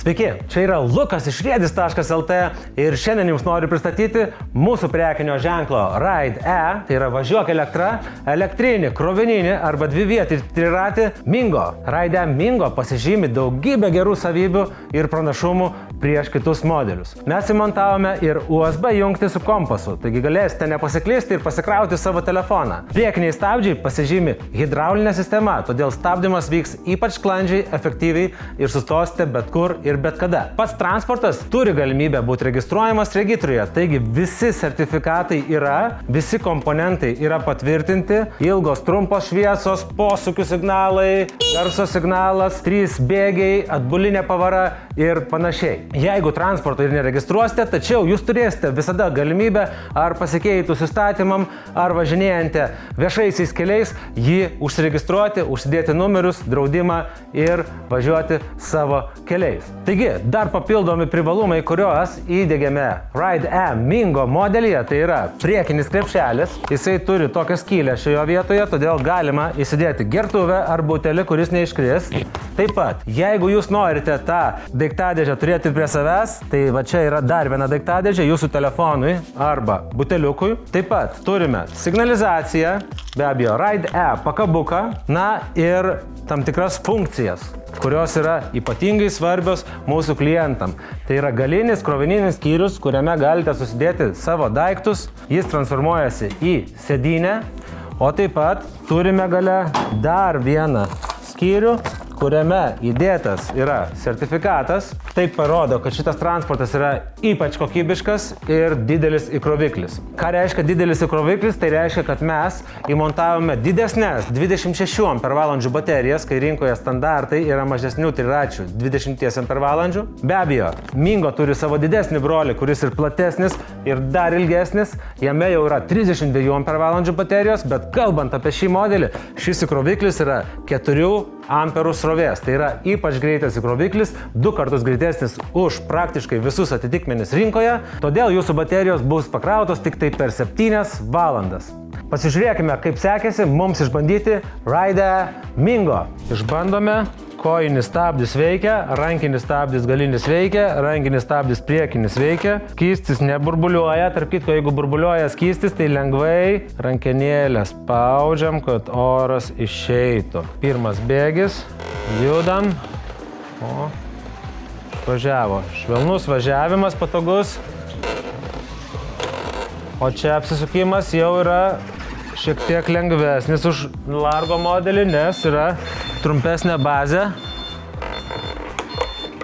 Sveiki, čia yra Lukas iš riedis.lt ir šiandien jums noriu pristatyti mūsų prekinio ženklo Ride E, tai yra važiuok elektra, elektrinį, krovininį arba dvivietį triratį Mingo. Ride E Mingo pasižymi daugybę gerų savybių ir pranašumų prieš kitus modelius. Mes įmontavome ir USB jungtį su kompasu, taigi galėsite nepasiklysti ir pasikrauti savo telefoną. Priekiniai stabdžiai pasižymi hidraulinė sistema, todėl stabdymas vyks ypač sklandžiai, efektyviai ir sustosite bet kur ir bet kada. Pats transportas turi galimybę būti registruojamas regitroje, taigi visi sertifikatai yra, visi komponentai yra patvirtinti, ilgos trumpos šviesos, posūkių signalai, garso signalas, 3 bėgiai, atbulinė pavara ir panašiai. Jeigu transporto ir neregistruosite, tačiau jūs turėsite visada galimybę ar pasikeitus įstatymam, ar važinėjate viešaisiais keliais, jį užsiregistruoti, užsidėti numerius, draudimą ir važiuoti savo keliais. Taigi, dar papildomi privalumai, kuriuos įdėgėme Ride E Mingo modelyje, tai yra priekinis krepšelis. Jisai turi tokią skylę šioje vietoje, todėl galima įsidėti gertuvę ar butelį, kuris neiškris. Taip pat, jeigu jūs norite tą daiktadėžę turėti prie savęs, tai va čia yra dar viena daiktadėžė jūsų telefonui arba buteliukui. Taip pat turime signalizaciją, be abejo Ride E pakabuką, na ir tam tikras funkcijas, kurios yra ypatingai svarbios mūsų klientam. Tai yra galinis krovininis skyrius, kuriame galite susidėti savo daiktus. Jis transformuojasi į sėdynę, o taip pat turime gale dar vieną skyrių, kuriame įdėtas yra sertifikatas. Tai parodo, kad šitas transportas yra ypač kokybiškas ir didelis įkroviklis. Ką reiškia didelis įkroviklis? Tai reiškia, kad mes įmontavome didesnės 26 Ah baterijas, kai rinkoje standartai yra mažesnių triračių 20 Ah. Be abejo, Mingo turi savo didesnį brolį, kuris ir platesnis ir dar ilgesnis. Jame jau yra 32 Ah baterijos, bet kalbant apie šį modelį, šis įkroviklis yra 4 amperų srovės. Tai yra ypač greitas įkroviklis, 2 kartus greitesnis už praktiškai visus atitikmenis rinkoje, todėl jūsų baterijos bus pakrautos tik tai per 7 valandas. Pasižiūrėkime, kaip sekėsi mums išbandyti Ride E Mingo. Išbandome. Kojinis stabdis veikia, rankinis stabdis galinis veikia, rankinis stabdis priekinis veikia, skystis neburbuliuoja, tarp kitko, jeigu burbuliuoja skystis, tai lengvai rankenėlę spaudžiam, kad oras išeitų. Pirmas bėgis, judam, važiavo, švelnus važiavimas patogus, o čia apsisukimas jau yra šiek tiek lengvesnis už Largo modelį, nes yra trumpesnė bazė,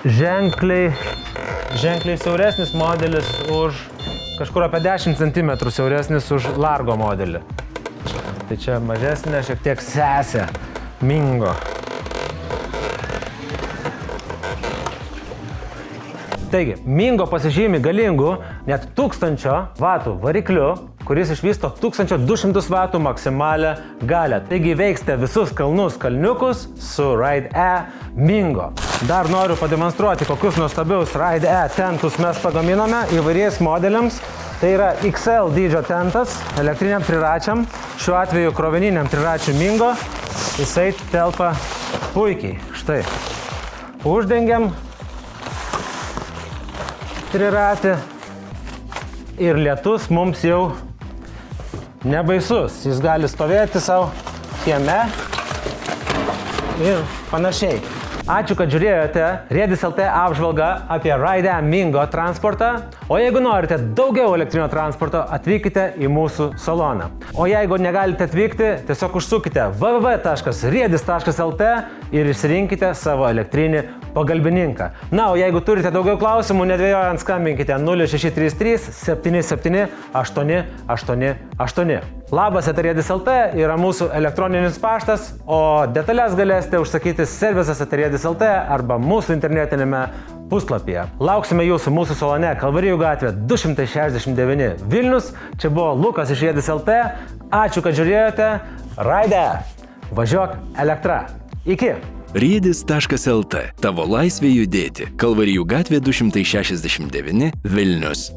ženkliai siauresnis modelis už kažkur apie 10 cm siauresnis už Largo modelį. Tai čia mažesnė šiek tiek sesė Mingo. Taigi, Mingo pasižymi galingų net 1000 vatų varikliu, kuris išvysto 1200 vatų maksimalią galią. Taigi veiksite visus kalnus kalniukus su Ride E Mingo. Dar noriu pademonstruoti, kokius nuostabius Ride E tentus mes pagaminome įvairiais modeliams. Tai yra XL dydžio tentas elektriniam triračiam, šiuo atveju krovininiam triračiui Mingo. Jisai telpa puikiai. Štai. Uždengiam triratį ir lietus mums jau nebaisus. Jis gali stovėti savo kieme ir panašiai. Ačiū, kad žiūrėjote Riedis.lt apžvalgą apie Ride E Mingo transportą. O jeigu norite daugiau elektrinio transporto, atvykite į mūsų saloną. O jeigu negalite atvykti, tiesiog užsukite www.riedis.lt ir išsirinkite savo elektrinį pagalbininką. Na, o jeigu turite daugiau klausimų, nedvejojant skambinkite 0633 77 888. Labas, Riedis.lt yra mūsų elektroninis paštas, o detalės galėsite užsakyti servizas@riedis.lt arba mūsų internetinėme puslapyje. Lauksime jūsų mūsų salone Kalvarijų gatvė 269 Vilnius. Čia buvo Lukas iš Riedis.lt. Ačiū, kad žiūrėjote. Ride E. Važiuok elektra. Iki. Riedis.lt. Tavo laisvė judėti. Kalvarijų gatvė 269 Vilnius.